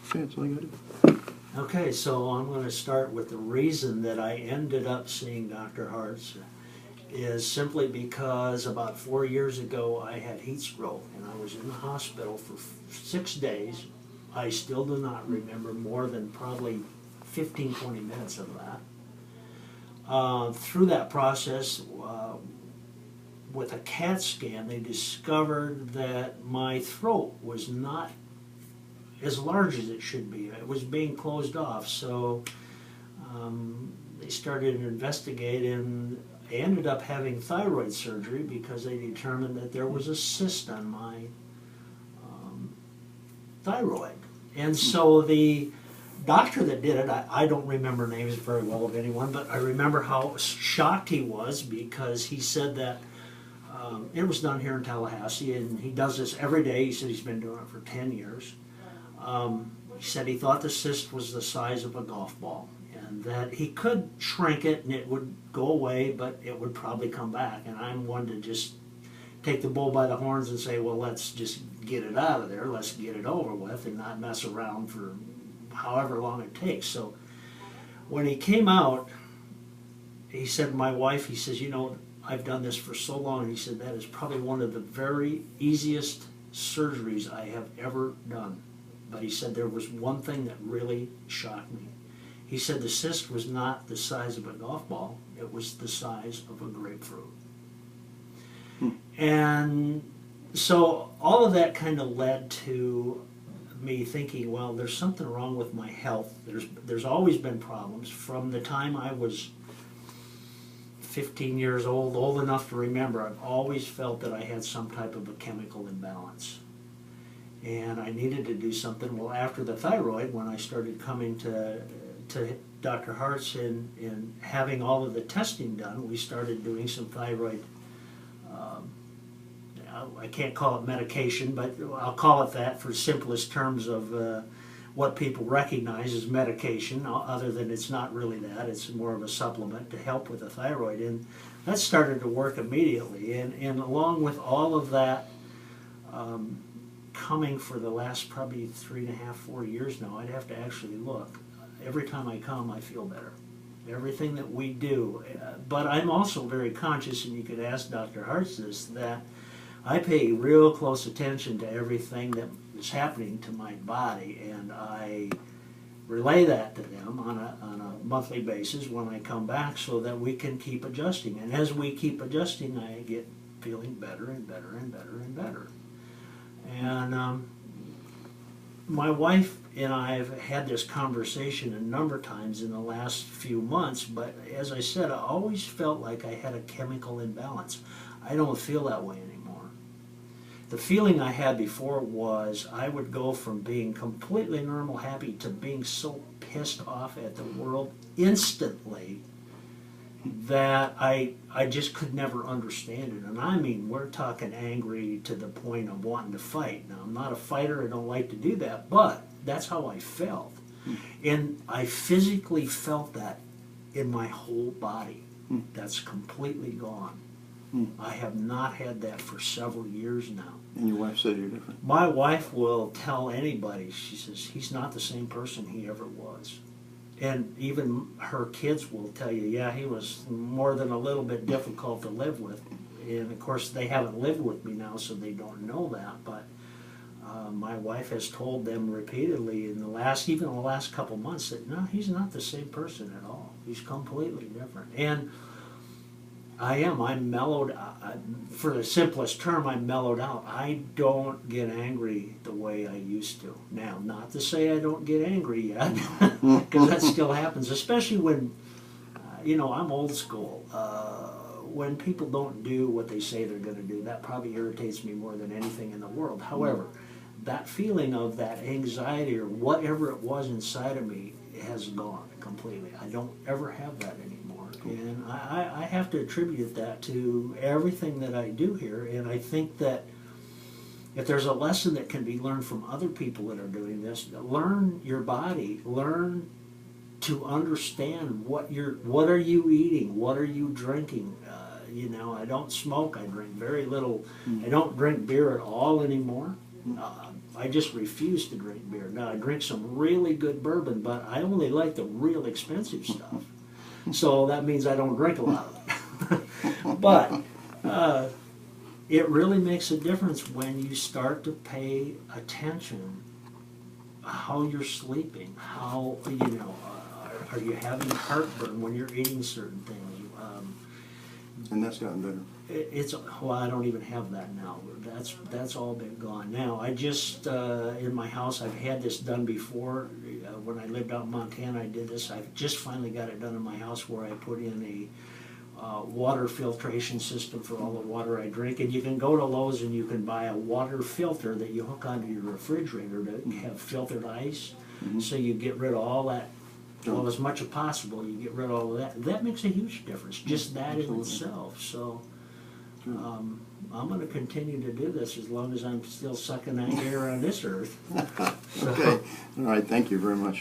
Okay, that's all I gotta do. Okay, so I'm going to start with the reason that I ended up seeing Dr. Hartz is simply because about 4 years ago I had heat stroke and I was in the hospital for 6 days. I still do not remember more than probably 15, 20 minutes of that. Through that process, with a CAT scan, they discovered that my throat was not as large as it should be. It was being closed off, so they started investigating. I ended up having thyroid surgery because they determined that there was a cyst on my thyroid. And so the doctor that did it, I don't remember names very well of anyone, but I remember how shocked he was because he said that it was done here in Tallahassee, and he does this every day. He said he's been doing it for 10 years. He said he thought the cyst was the size of a golf ball and that he could shrink it and it would go away, but it would probably come back. And I'm one to just take the bull by the horns and say, well, let's just get it out of there. Let's get it over with and not mess around for however long it takes. So when he came out, he said to my wife, he says, you know, I've done this for so long. He said, that is probably one of the very easiest surgeries I have ever done. But he said there was one thing that really shocked me. He said the cyst was not the size of a golf ball. It was the size of a grapefruit. And so all of that kind of led to me thinking, well, there's something wrong with my health. There's always been problems from the time I was 15 years old enough to remember. I've always felt that I had some type of a chemical imbalance. And I needed to do something. Well, after the thyroid, when I started coming to Dr. Hartz and having all of the testing done, we started doing some thyroid, I can't call it medication, but I'll call it that for simplest terms of what people recognize as medication, other than it's not really that. It's more of a supplement to help with the thyroid. And that started to work immediately. And along with all of that, coming for the last probably 3.5, 4 years now, I'd have to actually look. Every time I come, I feel better. Everything that we do. But I'm also very conscious, and you could ask Dr. Hartz this, that I pay real close attention to everything that is happening to my body, and I relay that to them on a monthly basis when I come back so that we can keep adjusting. And as we keep adjusting, I get feeling better and better and better and better. And my wife and I have had this conversation a number of times in the last few months, but as I said, I always felt like I had a chemical imbalance. I don't feel that way anymore. The feeling I had before was I would go from being completely normal, happy, to being so pissed off at the world instantly that I just could never understand it. And I mean, we're talking angry to the point of wanting to fight. Now, I'm not a fighter, I don't like to do that, but that's how I felt. And I physically felt that in my whole body. That's completely gone. I have not had that for several years now. And your wife said you're different. My wife will tell anybody, she says, he's not the same person he ever was. And even her kids will tell you, yeah, he was more than a little bit difficult to live with. And of course, they haven't lived with me now, so they don't know that. But my wife has told them repeatedly in the last couple months that no, he's not the same person at all. He's completely different. And I'm mellowed. For the simplest term, I'm mellowed out. I don't get angry the way I used to. Now, not to say I don't get angry yet, because that still happens, especially when, I'm old school. When people don't do what they say they're going to do, that probably irritates me more than anything in the world. However, that feeling of that anxiety or whatever it was inside of me has gone completely. I don't ever have that anymore. And I have to attribute that to everything that I do here. And I think that if there's a lesson that can be learned from other people that are doing this, learn your body, learn to understand what are you eating, what are you drinking. I don't smoke, I drink very little. I don't drink beer at all anymore. I just refuse to drink beer. Now I drink some really good bourbon, but I only like the real expensive stuff. So that means I don't drink a lot of it. But it really makes a difference when you start to pay attention how you're sleeping, how, are you having heartburn when you're eating certain things? And that's gotten better. It's, well, I don't even have that now. That's all been gone. Now, I just, in my house, I've had this done before. When I lived out in Montana, I did this. I've just finally got it done in my house where I put in a water filtration system for all the water I drink. And you can go to Lowe's and you can buy a water filter that you hook onto your refrigerator to have filtered ice. So you get rid of all that. Well, as much as possible, you get rid of all of that. That makes a huge difference, just that in itself. So I'm going to continue to do this as long as I'm still sucking that air on this earth. Okay. All right. Thank you very much.